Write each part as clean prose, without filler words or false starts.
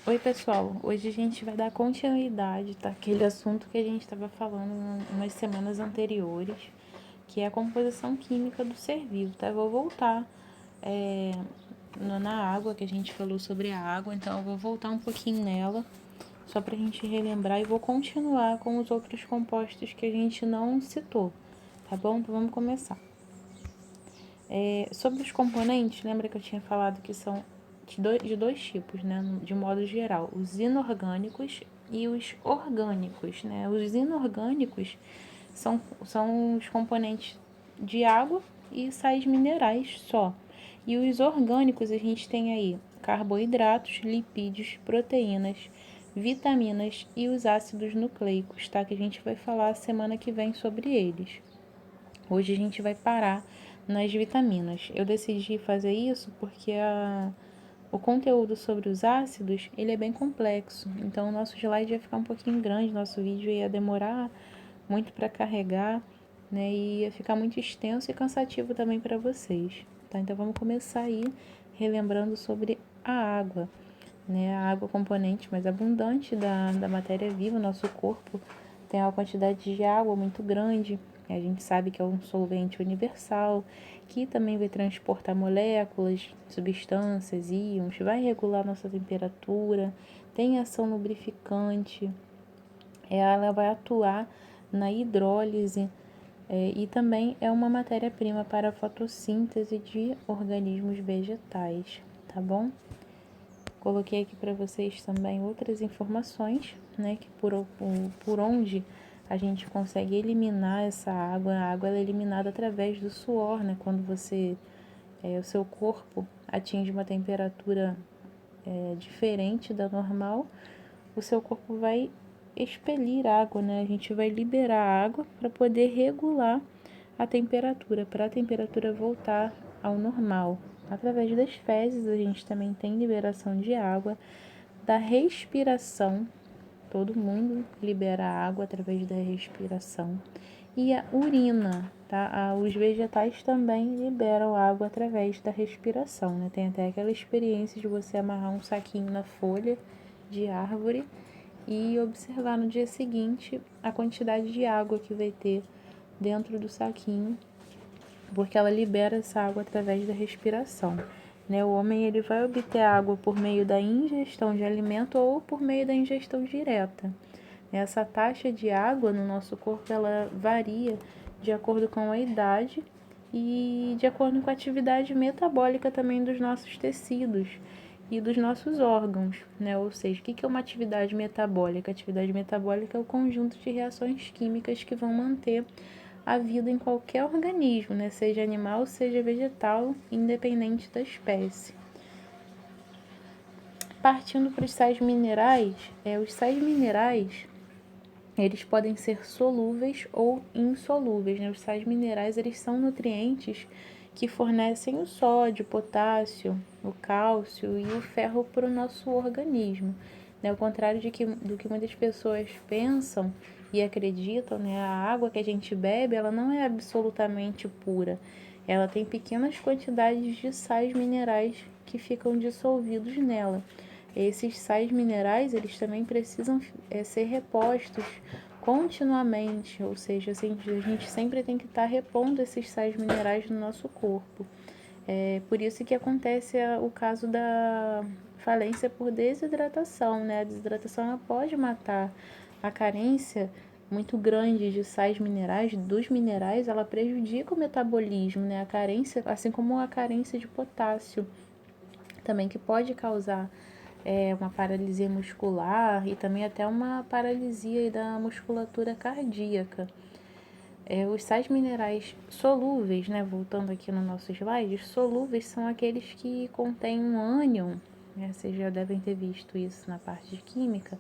Oi, pessoal. Hoje a gente vai dar continuidade, tá? Aquele assunto que a gente estava falando umas semanas anteriores, que é a composição química do ser vivo, tá? Eu vou voltar na água, que a gente falou sobre a água, então eu vou voltar um pouquinho nela, só pra gente relembrar, e vou continuar com os outros compostos que a gente não citou, tá bom? Então vamos começar. Sobre os componentes, lembra que eu tinha falado que são de dois tipos, né? De modo geral, os inorgânicos e os orgânicos, né? Os inorgânicos são os componentes de água e sais minerais só. E os orgânicos a gente tem aí carboidratos, lipídios, proteínas, vitaminas e os ácidos nucleicos, tá? Que a gente vai falar semana que vem sobre eles. Hoje a gente vai parar nas vitaminas. Eu decidi fazer isso porque o conteúdo sobre os ácidos, ele é bem complexo. Então, o nosso slide ia ficar um pouquinho grande, nosso vídeo ia demorar muito para carregar, né? E ia ficar muito extenso e cansativo também para vocês, tá? Então, vamos começar aí relembrando sobre a água, né? A água é o componente mais abundante da matéria viva. O nosso corpo tem uma quantidade de água muito grande. A gente sabe que é um solvente universal, que também vai transportar moléculas, substâncias, íons, vai regular nossa temperatura, tem ação lubrificante, ela vai atuar na hidrólise e também é uma matéria-prima para a fotossíntese de organismos vegetais, tá bom? Coloquei aqui para vocês também outras informações, né, que por onde a gente consegue eliminar essa água. A água ela é eliminada através do suor, né, quando o seu corpo atinge uma temperatura diferente da normal, o seu corpo vai expelir água, né, a gente vai liberar água para poder regular a temperatura, para a temperatura voltar ao normal. Através das fezes, a gente também tem liberação de água, da respiração, todo mundo libera água através da respiração, e a urina, tá? Os vegetais também liberam água através da respiração, né? Tem até aquela experiência de você amarrar um saquinho na folha de árvore e observar no dia seguinte a quantidade de água que vai ter dentro do saquinho, porque ela libera essa água através da respiração. Né? O homem ele vai obter água por meio da ingestão de alimento ou por meio da ingestão direta. Essa taxa de água no nosso corpo ela varia de acordo com a idade e de acordo com a atividade metabólica também dos nossos tecidos e dos nossos órgãos, né? Ou seja, o que é uma atividade metabólica? A atividade metabólica é o conjunto de reações químicas que vão manter a vida em qualquer organismo, né? Seja animal, seja vegetal, independente da espécie. Partindo para os sais minerais, eles podem ser solúveis ou insolúveis, né? Os sais minerais, eles são nutrientes que fornecem o sódio, o potássio, o cálcio e o ferro para o nosso organismo. Né? Ao contrário do que muitas pessoas pensam e acreditam, né? A água que a gente bebe, ela não é absolutamente pura. Ela tem pequenas quantidades de sais minerais que ficam dissolvidos nela. Esses sais minerais, eles também precisam ser repostos continuamente, ou seja, assim, a gente sempre tem que estar repondo esses sais minerais no nosso corpo. É por isso que acontece o caso da falência por desidratação, né? A desidratação ela pode matar. A carência muito grande de sais minerais, dos minerais, ela prejudica o metabolismo, né? A carência, assim como a carência de potássio, também que pode causar uma paralisia muscular e também até uma paralisia da musculatura cardíaca. Os sais minerais solúveis, né, voltando aqui no nosso slide, solúveis são aqueles que contêm um ânion, né, vocês já devem ter visto isso na parte de química,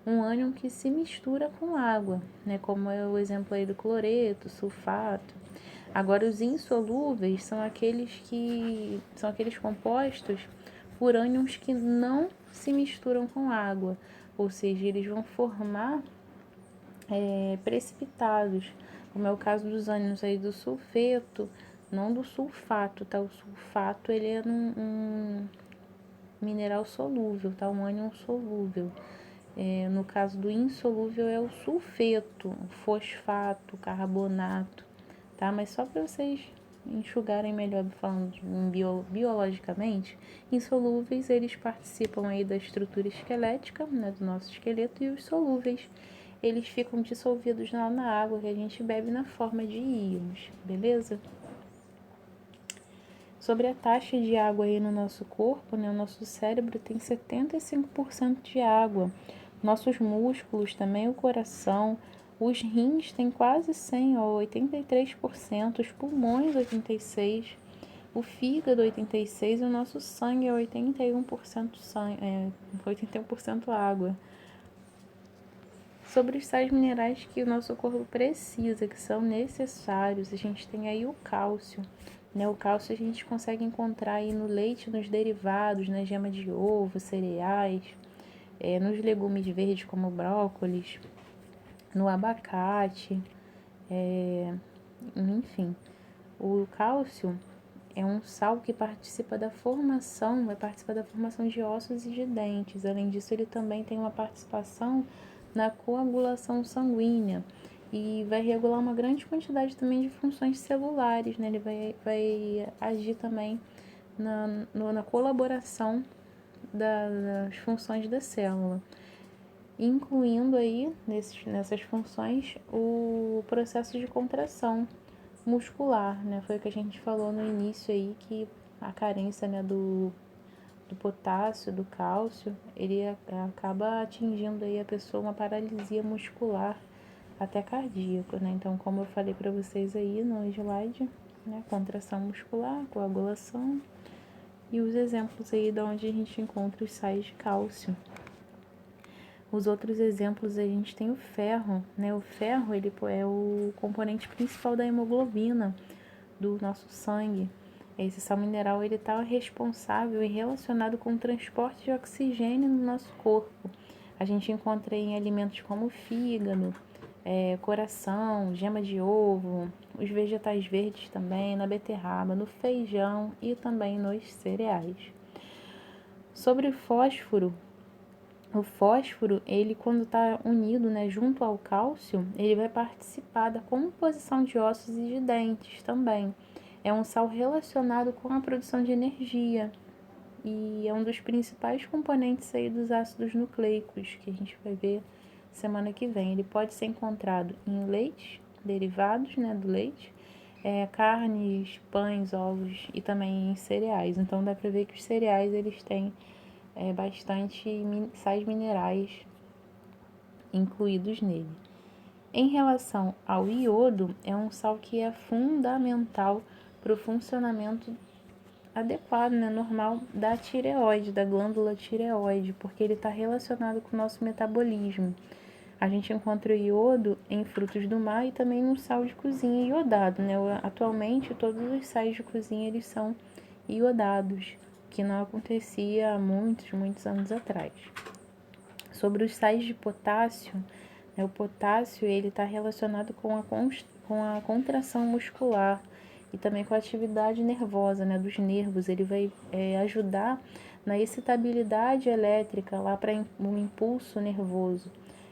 um ânion que se mistura com água, né, como é o exemplo aí do cloreto, sulfato. Agora, os insolúveis são aqueles compostos por ânions que não se misturam com água, ou seja, eles vão formar precipitados, como é o caso dos ânions aí do sulfeto, não do sulfato, tá? O sulfato ele é mineral solúvel, tá? Um ânion solúvel. No caso do insolúvel é o sulfeto, o fosfato, o carbonato, tá? Mas só para vocês enxugarem melhor, falando biologicamente, insolúveis eles participam aí da estrutura esquelética, né, do nosso esqueleto, e os solúveis eles ficam dissolvidos lá na água que a gente bebe na forma de íons, beleza? Sobre a taxa de água aí no nosso corpo, né, o nosso cérebro tem 75% de água, nossos músculos também, o coração, os rins têm quase 100, ó, 83%, os pulmões 86%, o fígado 86% e o nosso sangue é 81% sangue, 81% água. Sobre os sais minerais que o nosso corpo precisa, que são necessários, a gente tem aí o cálcio. Né? O cálcio a gente consegue encontrar aí no leite, nos derivados, na gema de ovo, cereais, nos legumes verdes como brócolis, no abacate, enfim. O cálcio é um sal que vai participar da formação de ossos e de dentes. Além disso, ele também tem uma participação na coagulação sanguínea e vai regular uma grande quantidade também de funções celulares, né? Ele vai agir também na colaboração das funções da célula, incluindo aí nessas funções o processo de contração muscular, né? Foi o que a gente falou no início aí, que a carência, né, do potássio, do cálcio, ele acaba atingindo aí a pessoa uma paralisia muscular até cardíaco, né? Então, como eu falei para vocês aí no slide, né, contração muscular, coagulação e os exemplos aí de onde a gente encontra os sais de cálcio. Os outros exemplos a gente tem o ferro, né? O ferro ele é o componente principal da hemoglobina do nosso sangue. Esse sal mineral ele está responsável e relacionado com o transporte de oxigênio no nosso corpo. A gente encontra em alimentos como o fígado, coração, gema de ovo, os vegetais verdes também, na beterraba, no feijão e também nos cereais. Sobre o fósforo, ele quando está unido, né, junto ao cálcio, ele vai participar da composição de ossos e de dentes também. É um sal relacionado com a produção de energia e é um dos principais componentes aí dos ácidos nucleicos, que a gente vai ver semana que vem. Ele pode ser encontrado em leite, derivados, né, do leite, carnes, pães, ovos e também em cereais. Então dá para ver que os cereais eles têm bastante sais minerais incluídos nele. Em relação ao iodo, é um sal que é fundamental para o funcionamento adequado, né, normal da tireoide, da glândula tireoide, porque ele está relacionado com o nosso metabolismo. A gente encontra o iodo em frutos do mar e também no sal de cozinha iodado, né? Atualmente, todos os sais de cozinha eles são iodados, que não acontecia há muitos anos atrás. Sobre os sais de potássio, né, o potássio ele está relacionado com a contração muscular e também com a atividade nervosa, né, dos nervos. Ele vai ajudar na excitabilidade elétrica lá para um impulso nervoso.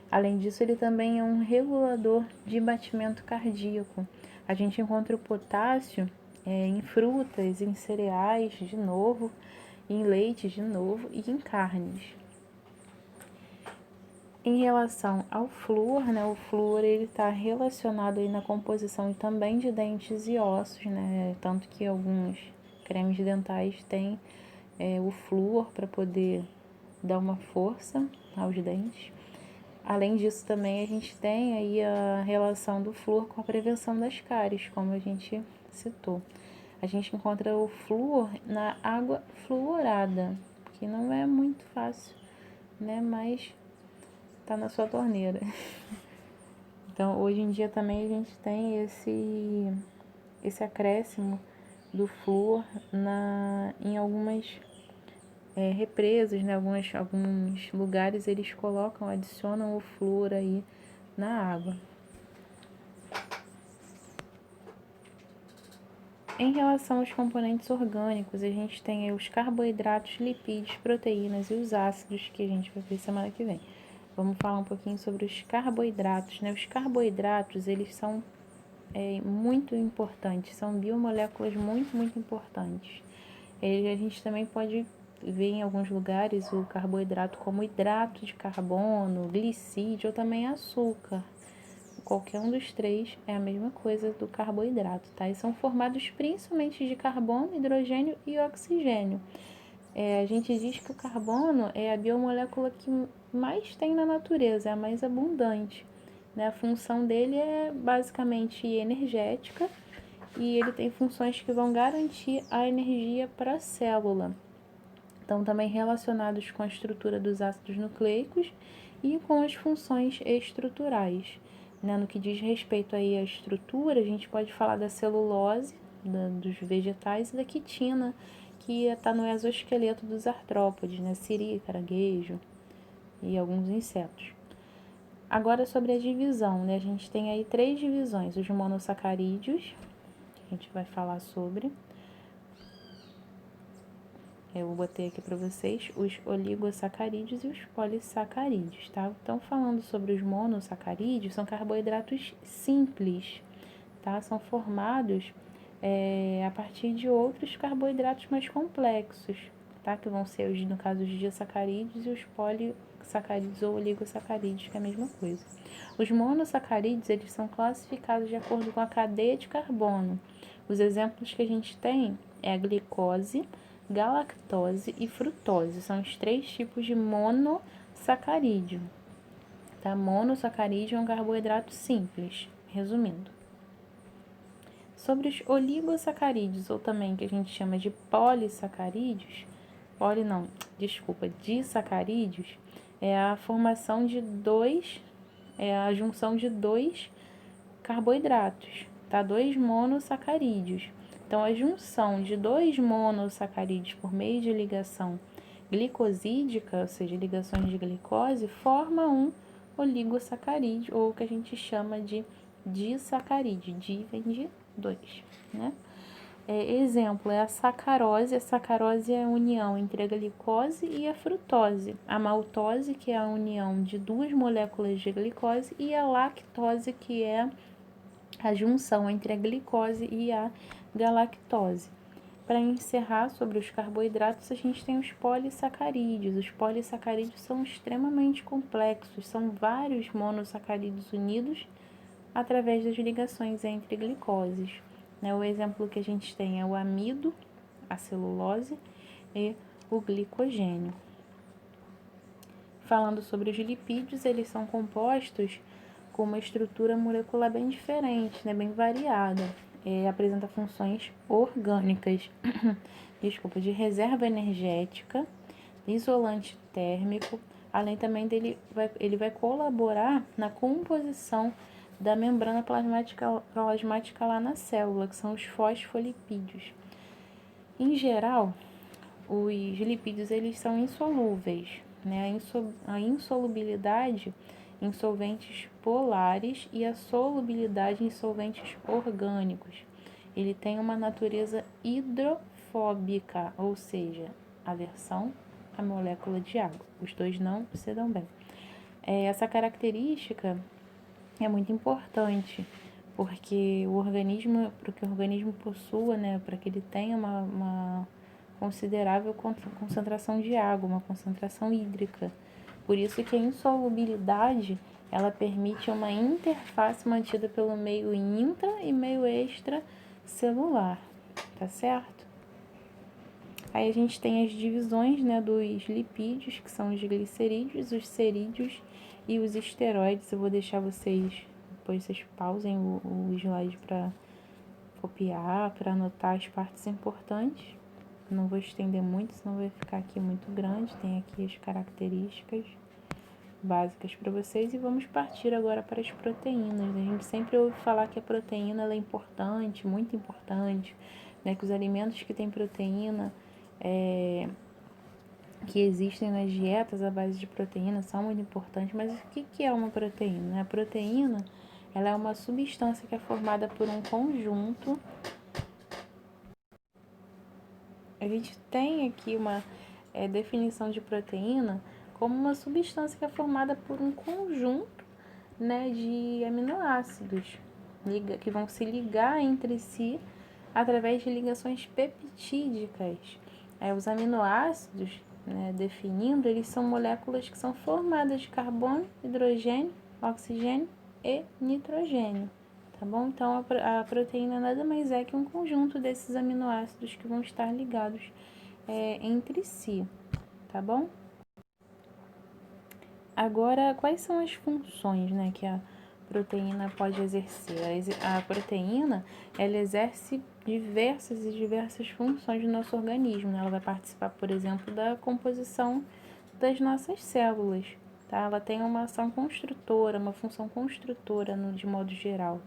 Além disso, ele também é um regulador de batimento cardíaco. A gente encontra o potássio em frutas, em cereais, de novo, em leite, de novo, e em carnes. Em relação ao flúor, né, o flúor ele está relacionado aí na composição também de dentes e ossos, né, tanto que alguns cremes dentais têm o flúor para poder dar uma força aos dentes. Além disso, também a gente tem aí a relação do flúor com a prevenção das cáries, como a gente citou. A gente encontra o flúor na água fluorada, que não é muito fácil, né? Mas tá na sua torneira. Então, hoje em dia também a gente tem esse acréscimo do flúor em algumas represas, né? Alguns lugares eles adicionam o flúor aí na água. Em relação aos componentes orgânicos, a gente tem aí os carboidratos, lipídios, proteínas e os ácidos, que a gente vai ver semana que vem. Vamos falar um pouquinho sobre os carboidratos, né? Os carboidratos, eles são muito importantes, são biomoléculas muito importantes. A gente também pode ver em alguns lugares o carboidrato como hidrato de carbono, glicídio ou também açúcar. Qualquer um dos três é a mesma coisa do carboidrato, tá? E são formados principalmente de carbono, hidrogênio e oxigênio. A gente diz que o carbono é a biomolécula que mais tem na natureza, é a mais abundante, né? A função dele é basicamente energética e ele tem funções que vão garantir a energia para a célula. Estão também relacionados com a estrutura dos ácidos nucleicos e com as funções estruturais. Né? No que diz respeito aí à estrutura, a gente pode falar da celulose, dos vegetais, e da quitina, que está no exoesqueleto dos artrópodes, né? Siri, caranguejo e alguns insetos. Agora sobre a divisão, né? A gente tem aí 3 divisões, os monossacarídeos, a gente vai falar sobre. Eu botei aqui para vocês os oligosacarídeos e os polissacarídeos, tá? Então, falando sobre os monossacarídeos, são carboidratos simples, tá? São formados a partir de outros carboidratos mais complexos, tá? Que vão ser, no caso, os disacarídeos e os polissacarídeos ou oligosacarídeos, que é a mesma coisa. Os monossacarídeos, eles são classificados de acordo com a cadeia de carbono. Os exemplos que a gente tem é a glicose, galactose e frutose. São os 3 tipos de monossacarídeo. Tá? Monossacarídeo é um carboidrato simples, resumindo. Sobre os oligosacarídeos, ou também que a gente chama de polissacarídeos, disacarídeos, é a formação de a junção de 2 carboidratos, tá? 2 monossacarídeos. Então, a junção de 2 monossacarídeos por meio de ligação glicosídica, ou seja, ligações de glicose, forma um oligosacarídeo, ou o que a gente chama de disacarídeo. Di vem de 2, né? Exemplo é a sacarose. A sacarose é a união entre a glicose e a frutose. A maltose, que é a união de 2 moléculas de glicose, e a lactose, que é a junção entre a glicose e a galactose. Para encerrar sobre os carboidratos, a gente tem os polissacarídeos. Os polissacarídeos são extremamente complexos, são vários monossacarídeos unidos através das ligações entre glicoses. O exemplo que a gente tem é o amido, a celulose e o glicogênio. Falando sobre os lipídios, eles são compostos com uma estrutura molecular bem diferente, né, bem variada. Apresenta funções orgânicas, de reserva energética, isolante térmico, além também dele, ele vai colaborar na composição da membrana plasmática lá na célula, que são os fosfolipídios. Em geral, os lipídios eles são insolúveis, né? A insolubilidade em solventes polares e a solubilidade em solventes orgânicos. Ele tem uma natureza hidrofóbica, ou seja, aversão à molécula de água. Os dois não se dão bem. Essa característica é muito importante, porque para que o organismo possua, né, para que ele tenha uma considerável concentração de água, uma concentração hídrica. Por isso que a insolubilidade, ela permite uma interface mantida pelo meio intra e meio extracelular, tá certo? Aí a gente tem as divisões, né, dos lipídios, que são os glicerídeos, os cerídeos e os esteroides. Eu vou deixar depois vocês pausem o slide para copiar, para anotar as partes importantes. Não vou estender muito, senão vai ficar aqui muito grande. Tem aqui as características básicas para vocês e vamos partir agora para as proteínas. A gente sempre ouve falar que a proteína ela é importante, muito importante, né? Que os alimentos que têm proteína, que existem nas dietas à base de proteína são muito importantes, mas o que é uma proteína? A proteína ela é uma substância que é formada por um conjunto A gente tem aqui uma definição de proteína como uma substância que é formada por um conjunto, né, de aminoácidos que vão se ligar entre si através de ligações peptídicas. Os aminoácidos, né, definindo, eles são moléculas que são formadas de carbono, hidrogênio, oxigênio e nitrogênio. Tá bom? Então a proteína nada mais é que um conjunto desses aminoácidos que vão estar ligados entre si, tá bom? Agora, quais são as funções, né, que a proteína pode exercer? A proteína, ela exerce diversas funções no nosso organismo, né? Ela vai participar, por exemplo, da composição das nossas células, tá? Ela tem uma ação construtora, uma função construtora de modo geral,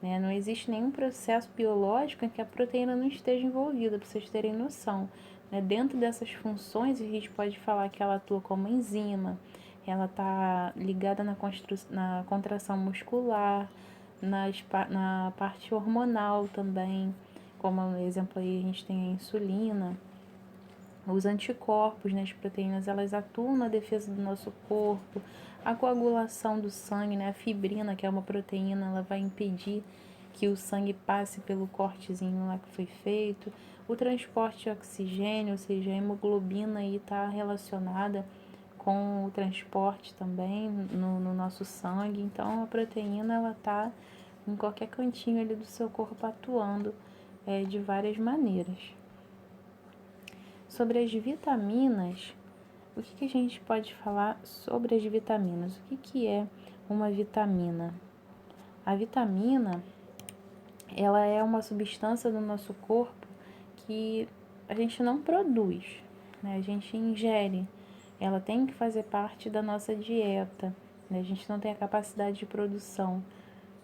né? Não existe nenhum processo biológico em que a proteína não esteja envolvida, para vocês terem noção, né? Dentro dessas funções, a gente pode falar que ela atua como enzima, ela está ligada na contração muscular, na parte hormonal também, como exemplo aí a gente tem a insulina, os anticorpos, né, as proteínas, elas atuam na defesa do nosso corpo, a coagulação do sangue, né, a fibrina, que é uma proteína, ela vai impedir que o sangue passe pelo cortezinho lá que foi feito, o transporte de oxigênio, ou seja, a hemoglobina aí está relacionada com o transporte também no nosso sangue. Então, a proteína, ela tá em qualquer cantinho ali do seu corpo atuando de várias maneiras. Sobre as vitaminas, o que a gente pode falar sobre as vitaminas? O que é uma vitamina? A vitamina, ela é uma substância do nosso corpo que a gente não produz, né? A gente ingere. Ela tem que fazer parte da nossa dieta, né? A gente não tem a capacidade de produção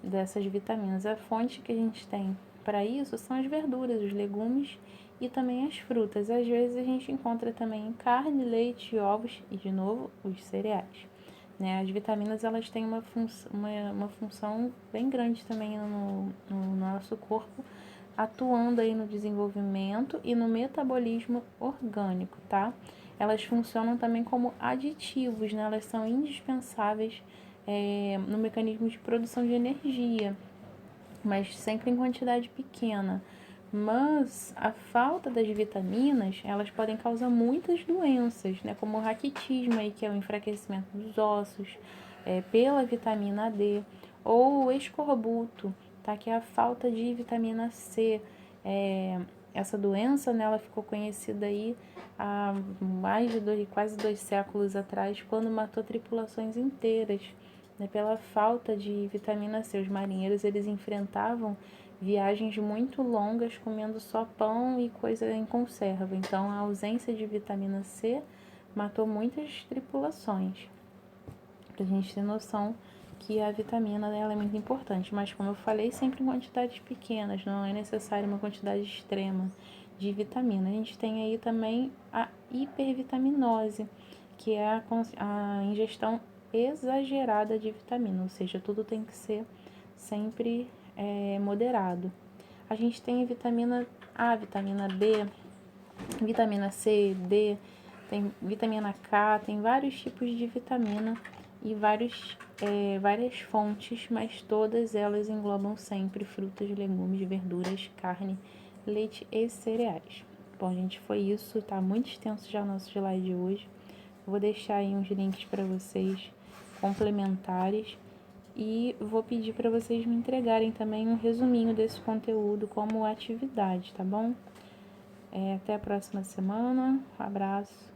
dessas vitaminas. A fonte que a gente tem para isso são as verduras, os legumes e também as frutas. Às vezes a gente encontra também carne, leite, ovos e, de novo, os cereais. Né? As vitaminas, elas têm uma função bem grande também no nosso corpo, atuando aí no desenvolvimento e no metabolismo orgânico, tá? Elas funcionam também como aditivos, né? Elas são indispensáveis no mecanismo de produção de energia, mas sempre em quantidade pequena. Mas a falta das vitaminas, elas podem causar muitas doenças, né? Como o raquitismo, aí, que é o enfraquecimento dos ossos, pela vitamina D, ou o escorbuto, tá? Que é a falta de vitamina C. Essa doença, né, ela ficou conhecida aí há quase 2 séculos atrás, quando matou tripulações inteiras, né, pela falta de vitamina C. Os marinheiros, eles enfrentavam viagens muito longas comendo só pão e coisa em conserva. Então, a ausência de vitamina C matou muitas tripulações. Pra gente ter noção que a vitamina, ela é muito importante, mas como eu falei, sempre em quantidades pequenas, não é necessário uma quantidade extrema de vitamina. A gente tem aí também a hipervitaminose, que é a ingestão exagerada de vitamina, ou seja, tudo tem que ser sempre moderado. A gente tem vitamina A, vitamina B, vitamina C, D, tem vitamina K, tem vários tipos de vitamina e várias fontes, mas todas elas englobam sempre frutas, legumes, verduras, carne, leite e cereais. Bom, gente, foi isso, tá muito extenso já o nosso slide de hoje. Vou deixar aí uns links para vocês complementares e vou pedir para vocês me entregarem também um resuminho desse conteúdo como atividade, tá bom? Até a próxima semana. Um abraço.